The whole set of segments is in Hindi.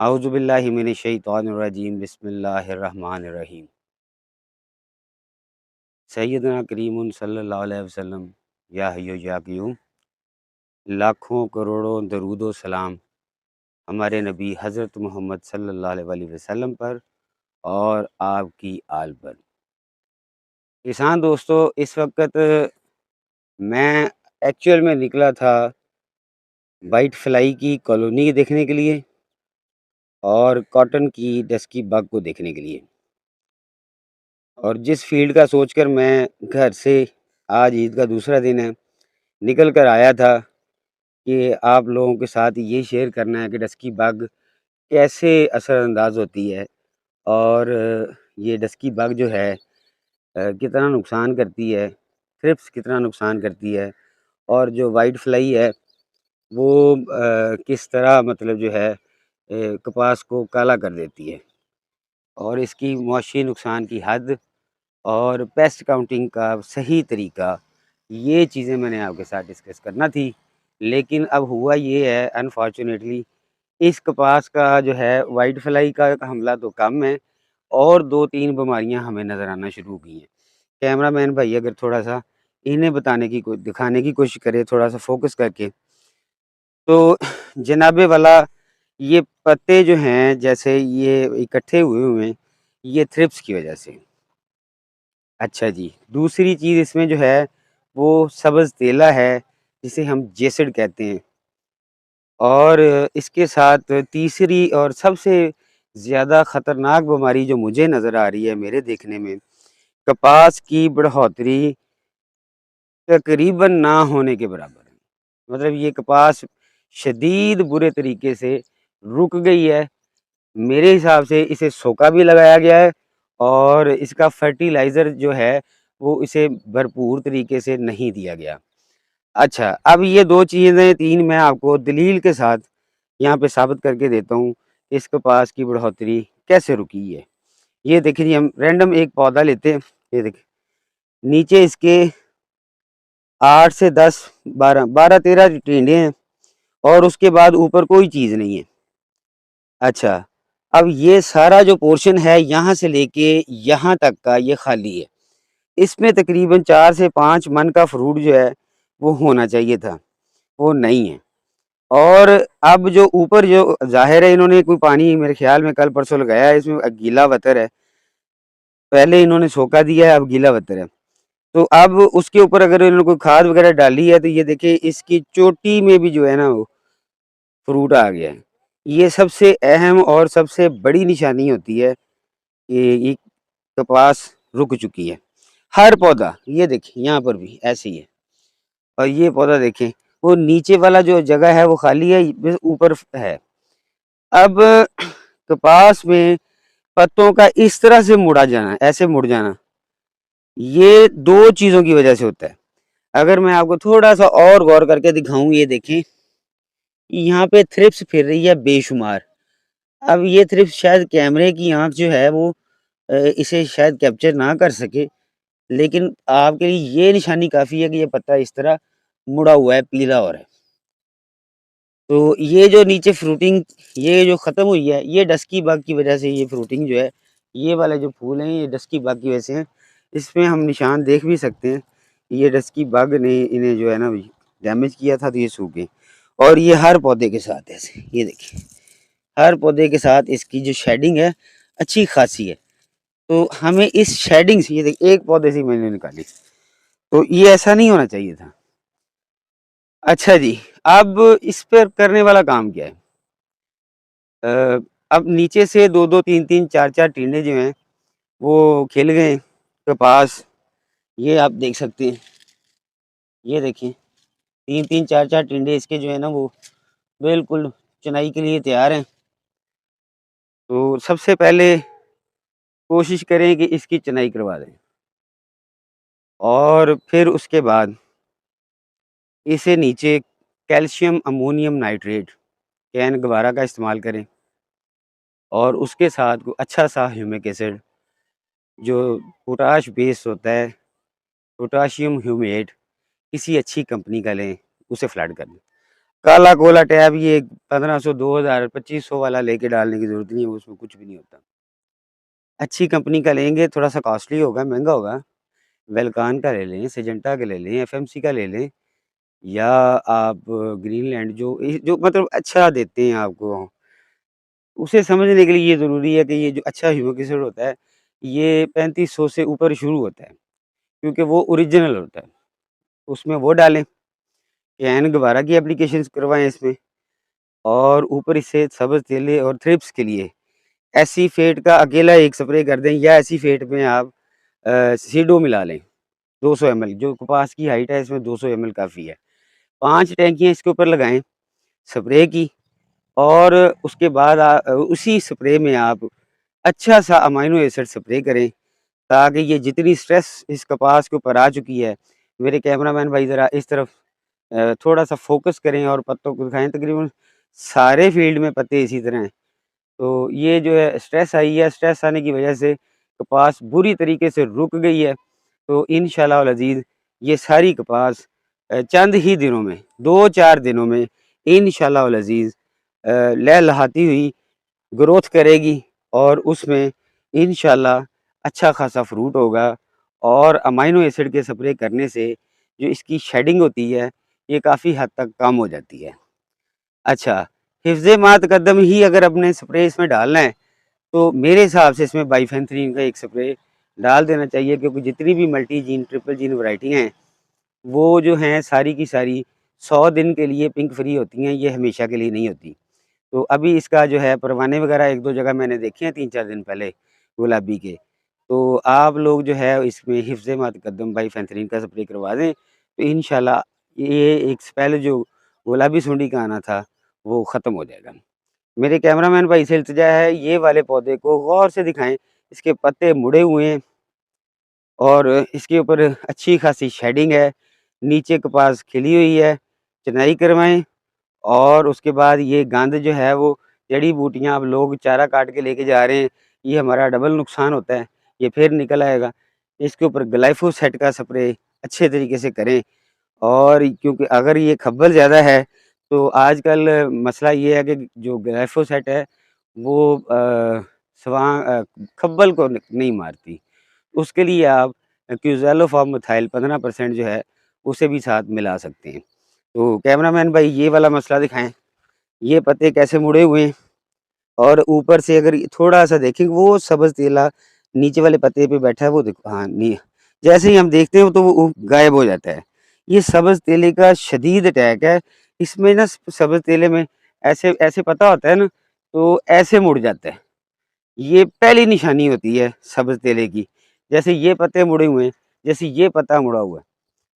औज़ुबिल्लाहि मिनश्शैतानिर्रजीम बिस्मिल्लाहिर्रहमानिर्रहीम। सय्यदना करीमुन सल्लल्लाहु अलैहि वसल्लम या हय्यु या क़य्यूम, लाखों करोड़ों दरूद व सलाम हमारे नबी हज़रत मोहम्मद सल्लल्लाहु अलैहि वसल्लम पर और आपकी आल पर। किसान दोस्तों, इस वक़्त मैं एक्चुअल में निकला था वाइट फ्लाई की कॉलोनी देखने के लिए और कॉटन की डस्की बग को देखने के लिए। और जिस फ़ील्ड का सोचकर मैं घर से आज ईद का दूसरा दिन है, निकल कर आया था कि आप लोगों के साथ ये शेयर करना है कि डस्की बग कैसे असरअंदाज़ होती है और ये डस्की बग जो है कितना नुकसान करती है, थ्रिप्स कितना नुकसान करती है और जो वाइट फ्लाई है वो किस तरह मतलब जो है कपास को काला कर देती है और इसकी मुआशी नुकसान की हद और पेस्ट काउंटिंग का सही तरीका, ये चीज़ें मैंने आपके साथ डिस्कस करना थी। लेकिन अब हुआ ये है अनफॉर्चुनेटली इस कपास का जो है वाइट फ्लाई का हमला तो कम है और 2-3 बीमारियां हमें नज़र आना शुरू हो गई हैं। कैमरामैन भाई अगर थोड़ा-सा इन्हें दिखाने की कोशिश करे थोड़ा-सा फ़ोकस करके, तो जनाबे वाला ये पत्ते जो हैं जैसे ये इकट्ठे हुए हैं, ये थ्रिप्स की वज़ह से। अच्छा जी, दूसरी चीज़ इसमें जो है वो सब्ज़ तेला है, जिसे हम जेसिड कहते हैं और इसके साथ तीसरी और सबसे ज़्यादा ख़तरनाक बीमारी जो मुझे नज़र आ रही है मेरे देखने में, कपास की बढ़ोतरी तकरीबन ना होने के बराबर है। मतलब ये कपास शदीद बुरे तरीके से रुक गई है। मेरे हिसाब से इसे सोका भी लगाया गया है और इसका फर्टिलाइज़र जो है वो इसे भरपूर तरीके से नहीं दिया गया। अच्छा, अब ये 2 चीज़ें 3 मैं आपको दलील के साथ यहाँ पे साबित करके देता हूँ, इस कपास की बढ़ोतरी कैसे रुकी है। ये देखिए जी, हम रैंडम एक पौधा लेते हैं, ये देखिए, नीचे इसके 8 से 10, 12, 12-13 टिंडे हैं और उसके बाद ऊपर कोई चीज़ नहीं है। अच्छा, अब ये सारा जो पोर्शन है यहाँ से लेके यहाँ तक का ये खाली है। इसमें तकरीबन 4 से 5 मन का फ्रूट जो है वो होना चाहिए था, वो नहीं है। और अब जो ऊपर जो ज़ाहिर है इन्होंने कोई पानी मेरे ख़्याल में कल-परसों लगाया है, इसमें गीला वतर है। पहले इन्होंने सोखा दिया है, अब गीला वतर है। तो अब उसके ऊपर अगर इन्होंने कोई खाद वग़ैरह डाली है तो ये देखिए इसकी चोटी में भी जो है ना वो फ्रूट आ गया है। ये सबसे अहम और सबसे बड़ी निशानी होती है कि ये कपास रुक चुकी है। हर पौधा ये देखिए यहाँ पर भी ऐसे ही है और ये पौधा देखें, वो नीचे वाला जो जगह है वो खाली है, बस ऊपर है। अब कपास में पत्तों का इस तरह से मुड़ा जाना, ऐसे मुड़ जाना, ये 2 चीज़ों की वज़ह से होता है। अगर मैं आपको थोड़ा-सा और गौर करके दिखाऊँ, ये देखें, यहाँ पे थ्रिप्स फिर रही है बेशुमार। अब ये थ्रिप्स शायद कैमरे की आँख जो है वो इसे शायद कैप्चर ना कर सके, लेकिन आपके लिए ये निशानी काफ़ी है कि ये पत्ता इस तरह मुड़ा हुआ है, पीला हो रहा है। तो ये जो नीचे फ्रूटिंग ये जो ख़त्म हुई है, ये डस्की बग की वज़ह से ये फ्रूटिंग जो है, ये वाले जो फूल हैं, ये डस्की बग की वजह से हैं। इसमें हम निशान देख भी सकते हैं, ये डस्की बग ने इन्हें जो है ना डैमेज किया था तो ये सूख गए। और ये हर पौधे के साथ ऐसे, ये देखिए, हर पौधे के साथ इसकी जो शेडिंग है, अच्छी खासी है। तो हमें इस शेडिंग से ये देखिए एक पौधे से मैंने निकाली, तो ये ऐसा नहीं होना चाहिए था। अच्छा जी, अब इस पर करने वाला काम क्या है? अ, अब नीचे से 2-2, 3-3, 4-4 टिंडे जो हैं, वो खिल गए कपास, ये आप देख सकते हैं। ये देखिए 3-3, 4-4 टिंडे इसके जो है ना वो बिल्कुल चुनाई के लिए तैयार हैं। तो सबसे पहले कोशिश करें कि इसकी चुनाई करवा दें और फिर उसके बाद इसे नीचे कैल्शियम अमोनियम नाइट्रेट कैन गवारा का इस्तेमाल करें और उसके साथ को अच्छा सा ह्यूमिक एसिड जो पोटाश बेस्ड होता है, पोटाशियम ह्यूमेट, किसी अच्छी कंपनी का लें, उसे फ्लड कर दें। काला कोला टैब ये 1500, 2000, 2500 वाला लेके डालने की ज़रूरत नहीं है, उसमें कुछ भी नहीं होता। अच्छी कंपनी का लेंगे, थोड़ा-सा कॉस्टली होगा, महँगा होगा, वेलकॉन का ले लें, सिजेंटा का ले लें, एफएमसी का ले लें, या आप ग्रीनलैंड जो मतलब अच्छा देते हैं आपको, उसे समझने के लिए ये ज़रूरी है कि ये जो अच्छा ह्यूमिक एसिड होता है, ये 3500 से ऊपर शुरू होता है, क्योंकि वो ओरिजिनल होता है। उसमें वो डालें, कैन दोबारा की एप्लीकेशंस करवाएँ इसमें, और ऊपर इससे सब्ज़ तेले और थ्रिप्स के लिए एसीफेट का अकेला एक स्प्रे कर दें, या एसीफेट में आप सीडो मिला लें 200 एमएल, जो कपास की हाइट है इसमें 200 एमएल काफ़ी है। 5 टैंकियाँ इसके ऊपर लगाएँ स्प्रे की, और उसके बाद उसी स्प्रे में आप अच्छा-सा अमाइनो एसिड स्प्रे करें, ताकि ये जितनी स्ट्रेस इस कपास के ऊपर आ चुकी है, मेरे कैमरामैन भाई ज़रा इस तरफ थोड़ा-सा फ़ोकस करें और पत्तों को दिखाएँ, तकरीबन सारे फ़ील्ड में पत्ते इसी तरह हैं। तो ये जो है स्ट्रेस आई है, स्ट्रेस आने की वजह से कपास बुरी तरीके से रुक गई है। तो इंशाअल्लाह वल अज़ीज़ ये सारी कपास चंद ही दिनों में, 2-4 दिनों में इंशाअल्लाह वल अज़ीज़ लहलहाती हुई ग्रोथ करेगी, और उसमें इंशाअल्लाह अच्छा खासा फ्रूट होगा, और अमाइनो एसिड के स्प्रे करने से जो इसकी शेडिंग होती है, ये काफ़ी हद तक कम हो जाती है। अच्छा, हिफ़्ज़ मा तक़द्दम ही अगर अपने स्प्रे इसमें डालना है, तो मेरे हिसाब से इसमें बाइफेंथ्रीन का एक स्प्रे डाल देना चाहिए, क्योंकि जितनी भी multi gene, triple gene variety हैं, वो जो हैं सारी की सारी 100 दिन के लिए पिंक फ्री होती हैं, ये हमेशा के लिए नहीं होती। तो अभी इसका जो है परवाने वगैरह 1-2 जगह मैंने देखे हैं 3-4 दिन पहले गुलाबी के। तो आप लोग जो है इसमें हिफ़्ज़ मा तक़द्दम बाइफेंथ्रीन का स्प्रे करवा दें, तो इंशाअल्लाह ये एक स्पेल जो गुलाबी सुंडी का आना था, वो ख़त्म हो जाएगा। मेरे कैमरामैन भाई से इल्तिजा है, ये वाले पौधे को गौर से दिखाएँ, इसके पत्ते मुड़े हुए हैं, और इसके ऊपर अच्छी खासी शेडिंग है, नीचे कपास खिली हुई है, चिनाई करवाएँ, और उसके बाद ये गंद जो है वो जड़ी-बूटियाँ अब लोग चारा काट के लेके जा रहे हैं, ये हमारा डबल नुकसान होता है, ये फिर निकल आएगा। इसके ऊपर ग्लाइफोसेट का स्प्रे अच्छे तरीके से करें, और क्योंकि अगर ये खब्बल ज़्यादा है, तो आजकल मसला ये है कि जो ग्लाइफोसेट है वो खब्बल को नहीं मारती। उसके लिए आप क्यूज़ेलोफ़ॉर्म मिथाइल 15% जो है, उसे भी साथ मिला सकते हैं। तो कैमरामैन भाई ये वाला मसला दिखाएँ, ये पत्ते कैसे मुड़े हुए हैं, और ऊपर से अगर थोड़ा-सा देखें, वो सब्ज़ तेला नीचे वाले पत्ते पे बैठा है, वो देखो, हाँ, जैसे ही हम देखते हैं तो वो गायब हो जाता है। ये सब्ज़ तेले का शदीद अटैक है। इसमें ना सब्ज़ तेले में ऐसे ऐसे पत्ता होता है ना, तो ऐसे मुड़ जाता है। ये पहली निशानी होती है सब्ज़ तेले की। जैसे ये पत्ते मुड़े हुए हैं, जैसे ये पत्ता मुड़ा हुआ है,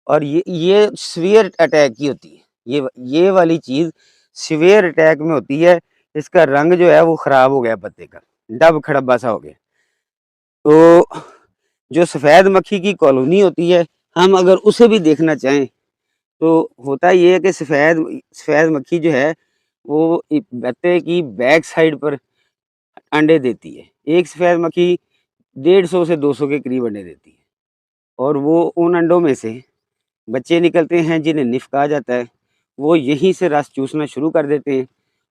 और ये सीवियर अटैक की होती है। ये वाली चीज़ सीवियर अटैक में होती है। इसका रंग जो है वो ख़राब हो गया पत्ते का, डब खड़ब्बा सा हो गया। तो जो सफ़ेद मक्खी की कॉलोनी होती है, हम अगर उसे भी देखना चाहें, तो होता ये है कि सफ़ेद सफ़ेद मक्खी जो है, वो पत्ते की बैक साइड पर अंडे देती है। एक सफ़ेद मक्खी 150 से 200 के करीब अंडे देती है, और वो उन अंडों में से बच्चे निकलते हैं जिन्हें निफ़ कहा जाता है। वो यहीं से रस चूसना शुरू कर देते हैं,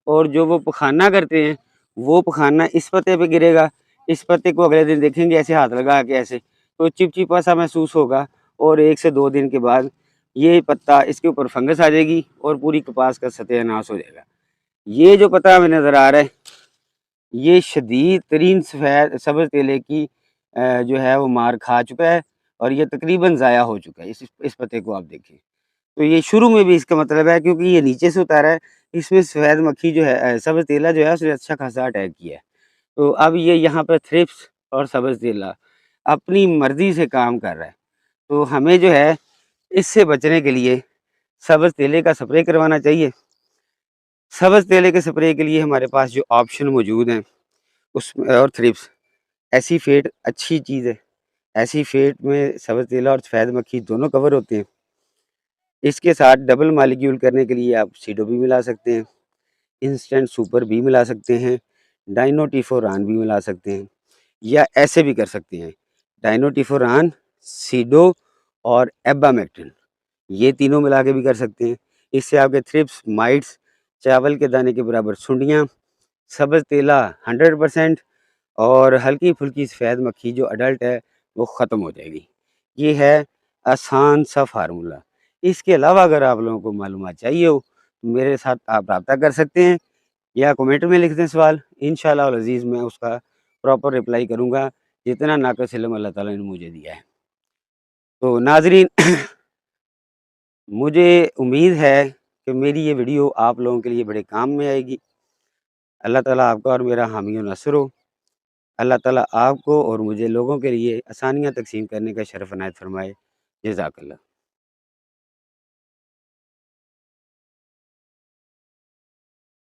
और जो वो पखाना करते हैं, वो पखाना इस पत्ते पे गिरेगा। इस पत्ते को अगले दिन देखेंगे ऐसे हाथ लगा के ऐसे, तो चिपचिपा सा महसूस होगा, और 1 से 2 दिन के बाद ये पत्ता, इसके ऊपर फंगस आ जाएगी, और पूरी कपास का सत्यानाश हो जाएगा। ये जो पत्ता हमें नज़र आ रहा है, ये शदीद तरीन सफ़ेद सब्ज़ तेले की जो है वो मार खा चुका है, और ये तकरीबन ज़ाया हो चुका है। इस पत्ते को आप देखें, तो ये शुरू में भी इसका मतलब है, क्योंकि ये नीचे से उतारा है, इसमें सफ़ेद मक्खी जो है सब्ज़ तेला जो है उसने अच्छा खासा अटैक किया है। तो अब ये यहाँ पर थ्रिप्स और सब्ज़ तेला अपनी मर्ज़ी से काम कर रहा है। तो हमें जो है इससे बचने के लिए सब्ज़ तेले का स्प्रे करवाना चाहिए। सब्ज़ तेले के स्प्रे के लिए हमारे पास जो ऑप्शन मौजूद हैं, उसमें और थ्रिप्स, एसीफेट अच्छी चीज़ है। एसीफेट में सब्ज़ तेला और सफ़ेद मक्खी दोनों कवर होते हैं। इसके साथ डबल मॉलिक्यूल करने के लिए आप सीडो भी मिला सकते हैं, इंस्टेंट सुपर भी मिला सकते हैं, डाइनोटिफोरान भी मिला सकते हैं, या ऐसे भी कर सकते हैं। डाइनोटिफोरान, सीडो और एब्बामेक्टिन, ये तीनों मिला के भी कर सकते हैं। इससे आपके थ्रिप्स, माइट्स, चावल के दाने के बराबर सुंडियाँ, सब्ज़ तेला 100% और हल्की-फुल्की सफ़ेद मक्खी जो अडल्ट है वो ख़त्म हो जाएगी। ये है आसान सा फ़ार्मूला। इसके अलावा अगर आप लोगों को मालूमात चाहिए हो, मेरे साथ आप राब्ता कर सकते हैं या कमेंट में लिख दें सवाल, इंशाअल्लाह अल अज़ीज़ मैं उसका प्रॉपर रिप्लाई करूँगा, जितना नाक़िस इल्म अल्लाह ताला ने मुझे दिया है। तो नाज़रीन मुझे उम्मीद है कि मेरी ये वीडियो आप लोगों के लिए बड़े काम में आएगी। अल्लाह ताला आपका और मेरा हामी व नासिर हो। अल्लाह ताला आपको और मुझे लोगों के लिए आसानियाँ तक़सीम करने का शरफ़ इनायत फ़रमाए। जज़ाकल्लाह।